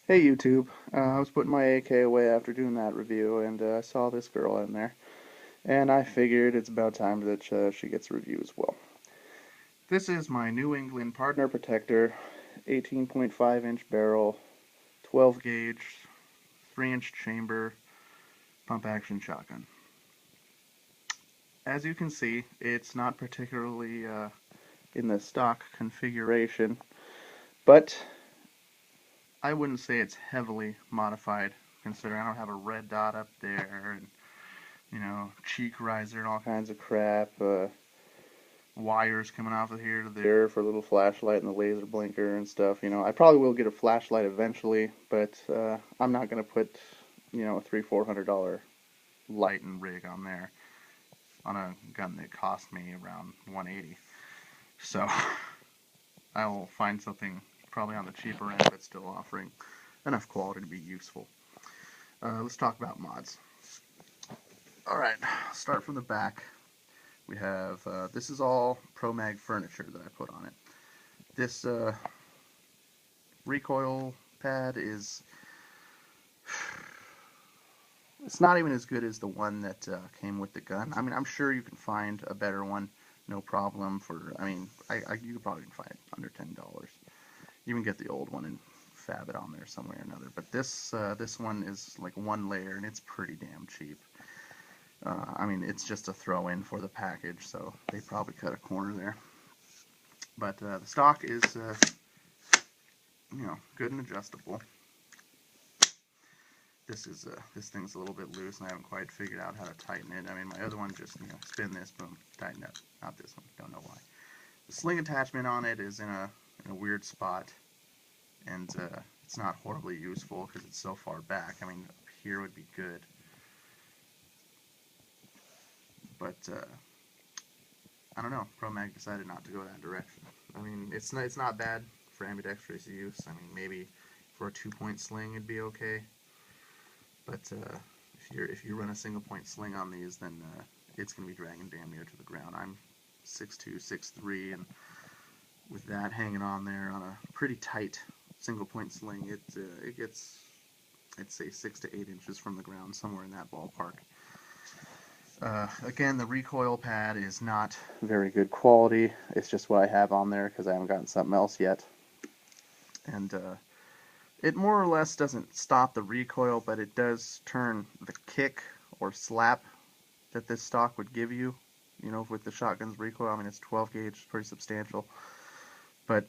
Hey YouTube, I was putting my AK away after doing that review and I saw this girl in there and I figured it's about time that she gets a review as well. This is my New England Pardner Protector 18.5-inch barrel, 12 gauge, 3-inch chamber, pump action shotgun. As you can see, it's not particularly in the stock configuration, but I wouldn't say it's heavily modified considering I don't have a red dot up there and cheek riser and all kinds of crap, wires coming off of here to there for a little flashlight and the laser blinker and stuff. I probably will get a flashlight eventually, but I'm not going to put, a $300-400 light and rig on there on a gun that cost me around 180. So I will find something probably on the cheaper end, but still offering enough quality to be useful. Let's talk about mods. Alright, start from the back. We have, this is all ProMag furniture that I put on it. This recoil pad is, it's not even as good as the one that came with the gun. I mean, I'm sure you can find a better one, no problem for, you could probably find it under $10. You can get the old one and fab it on there some way or another. But this one is like one layer and it's pretty damn cheap. It's just a throw-in for the package, so they probably cut a corner there. But the stock is, good and adjustable. This thing's a little bit loose, and I haven't quite figured out how to tighten it. My other one just, spin this, boom, tighten up. Not this one, don't know why. The sling attachment on it is in a weird spot, and it's not horribly useful because it's so far back. Up here would be good. But I don't know. ProMag decided not to go that direction. It's not bad for ambidextrous use. Maybe for a 2-point sling it'd be okay. But if you run a single-point sling on these, then it's gonna be dragging damn near to the ground. I'm 6'2", 6'3", and with that hanging on there on a pretty tight single-point sling, it gets, I'd say, 6 to 8 inches from the ground, somewhere in that ballpark. Again, the recoil pad is not very good quality. It's just what I have on there because I haven't gotten something else yet. And it more or less doesn't stop the recoil, but it does turn the kick or slap that this stock would give you, with the shotgun's recoil. It's 12 gauge, pretty substantial. But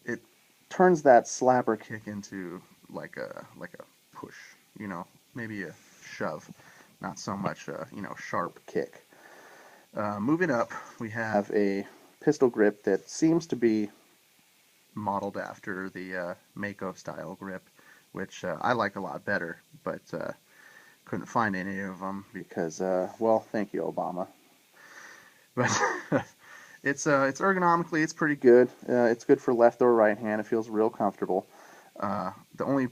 it turns that slap or kick into like a push, maybe a shove. Not so much a, sharp kick. Moving up, we have a pistol grip that seems to be modeled after the Mako style grip, which I like a lot better, but couldn't find any of them because, well, thank you, Obama. But it's ergonomically, it's pretty good. It's good for left or right hand. It feels real comfortable. The only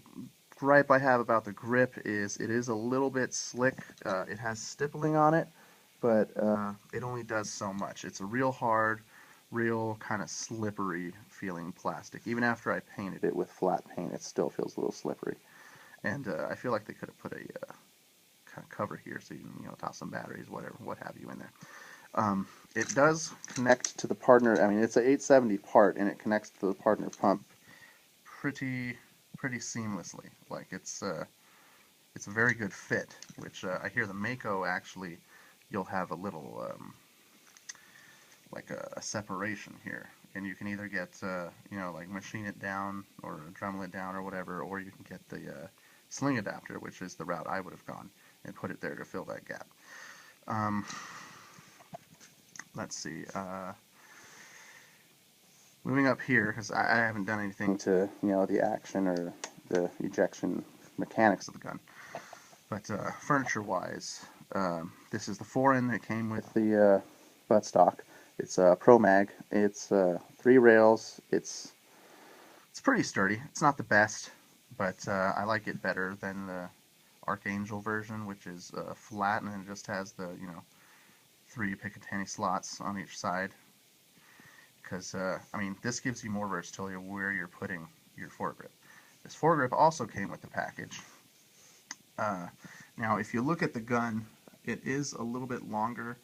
gripe I have about the grip is it is a little bit slick. It has stippling on it, but it only does so much. It's a real hard, real kind of slippery feeling plastic. Even after I painted it with flat paint, it still feels a little slippery. And I feel like they could have put a kind of cover here so you can toss some batteries, whatever, what have you in there. It does connect to the Pardner. It's an 870 part, and it connects to the Pardner pump pretty seamlessly. Like it's a very good fit, which I hear the Mako actually you'll have a little like a separation here, and you can either get like machine it down or Dremel it down or whatever, or you can get the sling adapter, which is the route I would have gone, and put it there to fill that gap. Let's see. Moving up here, because I haven't done anything to, the action or the ejection mechanics of the gun. But furniture-wise, this is the fore-end that came with the buttstock. It's ProMag. It's 3 rails. It's pretty sturdy. It's not the best, but I like it better than the Archangel version, which is flat and it just has the 3 Picatinny slots on each side. Because this gives you more versatility of where you're putting your foregrip. This foregrip also came with the package. Now, if you look at the gun, it is a little bit longer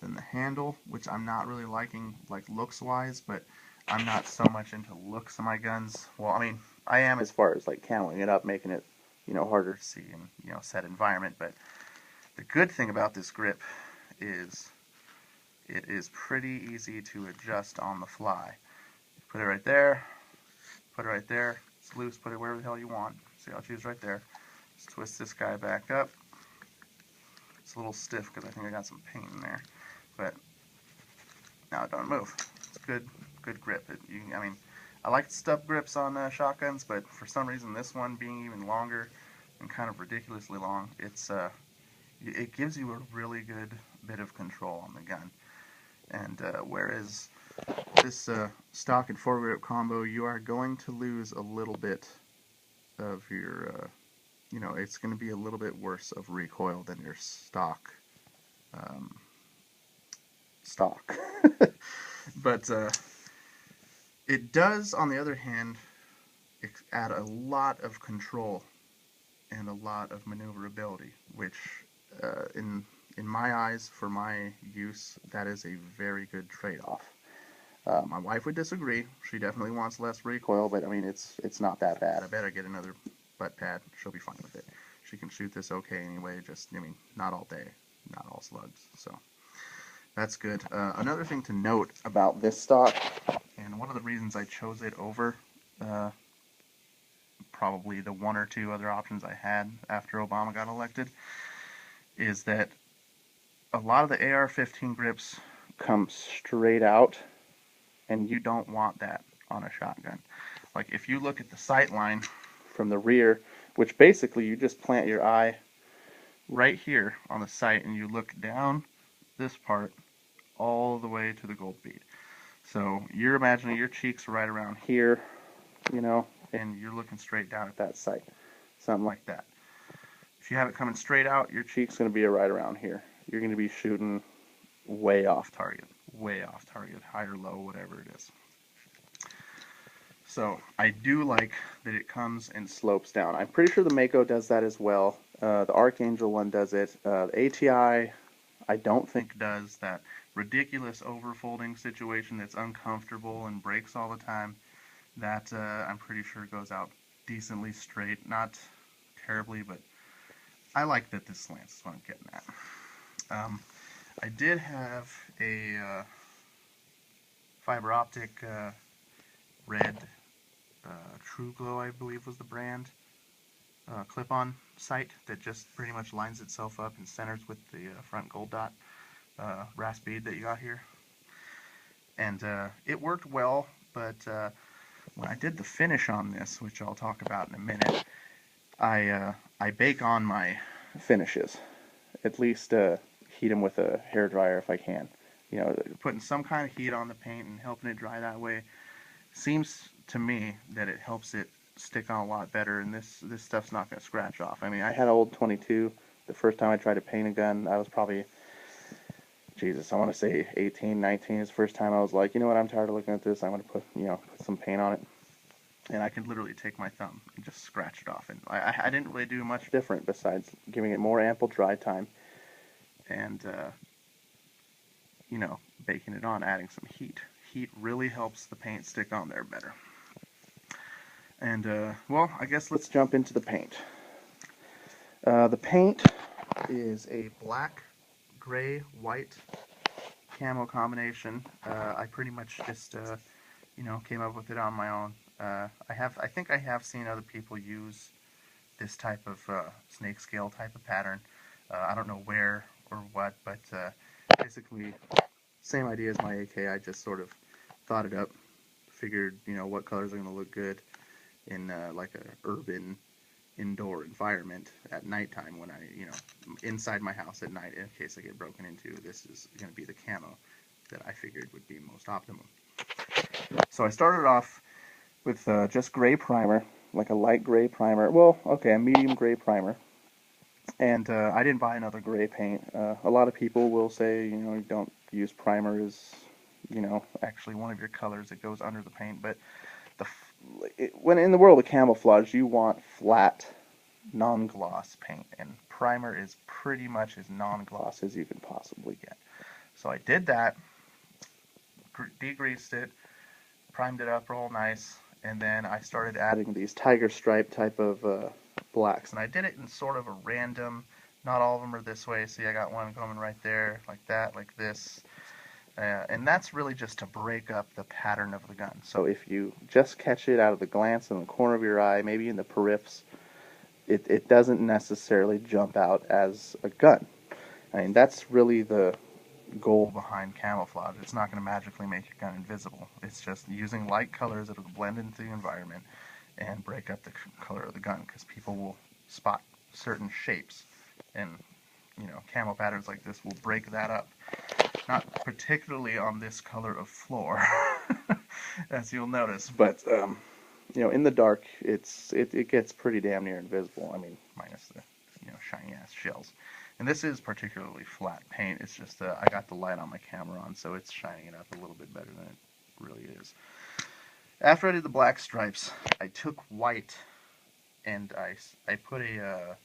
than the handle, which I'm not really liking, like looks-wise, but I'm not so much into looks of my guns. Well, I mean, I am as far as like caloing it up, making it, harder to see in, set environment, but the good thing about this grip is it is pretty easy to adjust on the fly. Put it right there, put it right there, it's loose, put it wherever the hell you want. See, I'll choose right there. Just twist this guy back up. It's a little stiff because I think I got some paint in there, but now it don't move. It's good grip. I mean, I like stub grips on shotguns, but for some reason this one being even longer and kind of ridiculously long, it gives you a really good bit of control on the gun. And whereas this stock and foregrip combo, you are going to lose a little bit of your, it's going to be a little bit worse of recoil than your stock. But it does, on the other hand, add a lot of control and a lot of maneuverability, which in my eyes, for my use, that is a very good trade-off. My wife would disagree. She definitely wants less recoil, but I mean, it's not that bad. I better get another butt pad. She'll be fine with it. She can shoot this okay anyway, just, I mean, not all day, not all slugs, so that's good. Another thing to note about this stock, and one of the reasons I chose it over probably the one or two other options I had after Obama got elected, is that a lot of the AR-15 grips come straight out, and you don't want that on a shotgun. Like, if you look at the sight line from the rear, which basically you just plant your eye right here on the sight and you look down this part all the way to the gold bead. So you're imagining your cheeks are right around here, and you're looking straight down at that sight. Something like that. If you have it coming straight out, your cheek's going to be right around here. You're going to be shooting way off target, high or low, whatever it is. So I do like that it comes and slopes down. I'm pretty sure the Mako does that as well. The Archangel one does it. The ATI, I don't think does that ridiculous overfolding situation that's uncomfortable and breaks all the time. That I'm pretty sure goes out decently straight. Not terribly, but I like that this slants, is what I'm getting at. I did have a fiber optic red True Glow, I believe was the brand, clip-on sight that just pretty much lines itself up and centers with the front gold dot brass bead that you got here. And it worked well, but when I did the finish on this, which I'll talk about in a minute, I bake on my finishes. At least heat them with a hairdryer if I can. Putting some kind of heat on the paint and helping it dry that way seems to me that it helps it stick on a lot better, and this stuff's not going to scratch off. I mean, I had an old 22. The first time I tried to paint a gun, I was probably, I want to say 18, 19 is the first time I was like, you know what, I'm tired of looking at this. I'm going to put some paint on it. And I could literally take my thumb and just scratch it off. And I didn't really do much different besides giving it more ample dry time and, baking it on, adding some heat. Heat really helps the paint stick on there better. And, well, I guess let's jump into the paint. The paint is a black, gray, white camo combination. I pretty much just, came up with it on my own. I think I have seen other people use this type of snake scale type of pattern. I don't know where or what, but basically same idea as my AK. I just sort of thought it up, figured what colors are going to look good in like a urban indoor environment at nighttime when I inside my house at night in case I get broken into. This is going to be the camo that I figured would be most optimum. So I started off with just gray primer, like a light gray primer. Well, okay, a medium gray primer. And I didn't buy another gray paint. A lot of people will say, you don't use primer as, actually one of your colors that goes under the paint. But when in the world of camouflage, you want flat, non-gloss paint, and primer is pretty much as non-gloss as you can possibly get. So I did that, degreased it, primed it up real nice, and then I started adding these tiger stripe type of blacks. And I did it in sort of a random, not all of them are this way. See, I got one coming right there, like that, like this. And that's really just to break up the pattern of the gun. So if you just catch it out of the glance in the corner of your eye, maybe in the periffs, it doesn't necessarily jump out as a gun. I mean, that's really the goal behind camouflage. It's not going to magically make your gun invisible. It's just using light colors that will blend into the environment and break up the color of the gun, because people will spot certain shapes, and camo patterns like this will break that up. Not particularly on this color of floor, as you'll notice, but in the dark, it gets pretty damn near invisible. I mean, minus the shiny ass shells. And this is particularly flat paint. It's just I got the light on my camera on, so it's shining it up a little bit better than it really is. After I did the black stripes, I took white and I put a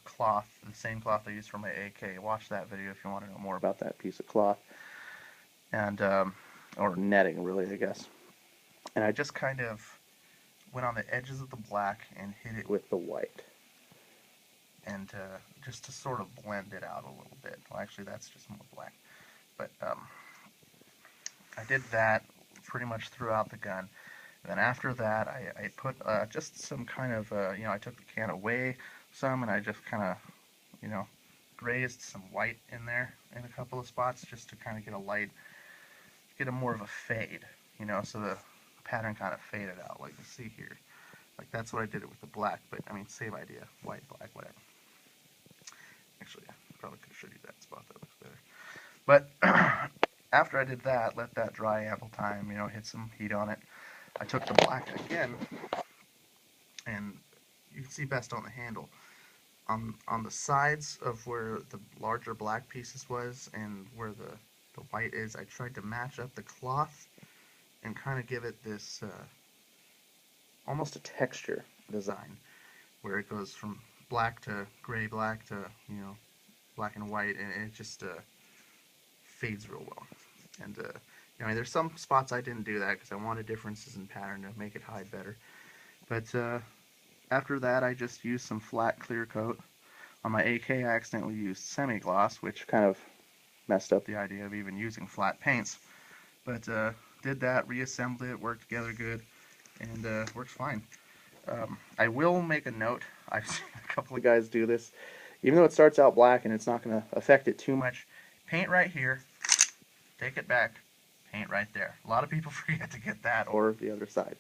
cloth, the same cloth I used for my AK. Watch that video if you want to know more about that piece of cloth, and or netting, really, I guess. And I just kind of went on the edges of the black and hit it with the white, and just to sort of blend it out a little bit. Well, actually, that's just more black, but I did that pretty much throughout the gun. And then after that, I put just some kind of, I took the can away some, and I just kind of, grazed some white in there in a couple of spots, just to kind of get a light, get a more of a fade, so the pattern kind of faded out, like you see here. Like, that's what I did it with the black, but, I mean, same idea, white, black, whatever. Actually, I probably could have showed you that spot, that looks better. But after I did that, let that dry ample time, hit some heat on it. I took the black again, and you can see best on the handle. On the sides of where the larger black pieces was and where the white is, I tried to match up the cloth and kind of give it this almost a texture design, where it goes from black to gray black to, black and white, and it just fades real well. And there's some spots I didn't do that because I wanted differences in pattern to make it hide better. But after that, I just used some flat clear coat. On my AK, I accidentally used semi-gloss, which kind of messed up the idea of even using flat paints. But did that, reassembled it, worked together good, and works fine. I will make a note. I've seen a couple of guys do this. Even though it starts out black and it's not going to affect it too much, paint right here, take it back, paint right there. A lot of people forget to get that, or the other side.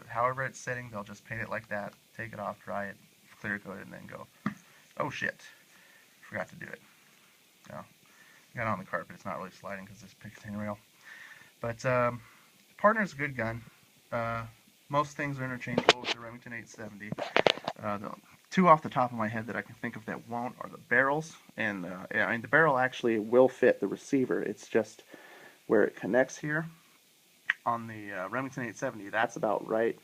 However it's sitting, they'll just paint it like that, take it off, dry it, clear coat it, and then go, oh shit, forgot to do it. No, got it on the carpet. It's not really sliding because this picking rail. But Pardner's a good gun. Most things are interchangeable with the Remington 870. The two off the top of my head that I can think of that won't are the barrels. And the barrel actually will fit the receiver. It's just where it connects here on the Remington 870. That's about right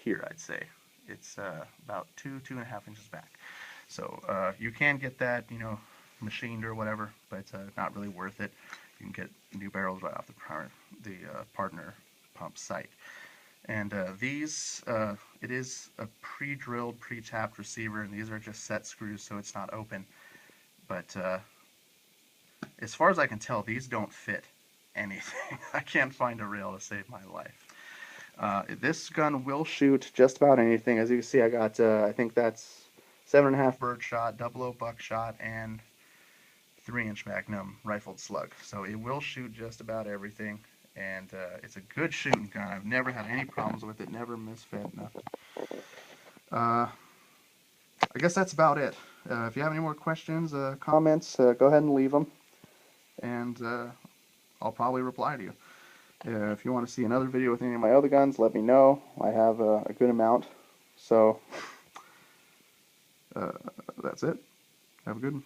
here, I'd say. It's about 2.5 inches back. So you can get that, machined or whatever, but it's not really worth it. You can get new barrels right off the Pardner pump site. And these, it is a pre-drilled, pre-tapped receiver, and these are just set screws, so it's not open. But as far as I can tell, these don't fit anything. I can't find a rail to save my life. This gun will shoot just about anything. As you can see, I got, I think that's 7.5 birdshot, 00 buckshot, and 3-inch Magnum rifled slug. So it will shoot just about everything, and it's a good shooting gun. I've never had any problems with it, never misfed, nothing. I guess that's about it. If you have any more questions, comments, go ahead and leave them, and I'll probably reply to you. If you want to see another video with any of my other guns, let me know. I have a good amount. So that's it. Have a good one.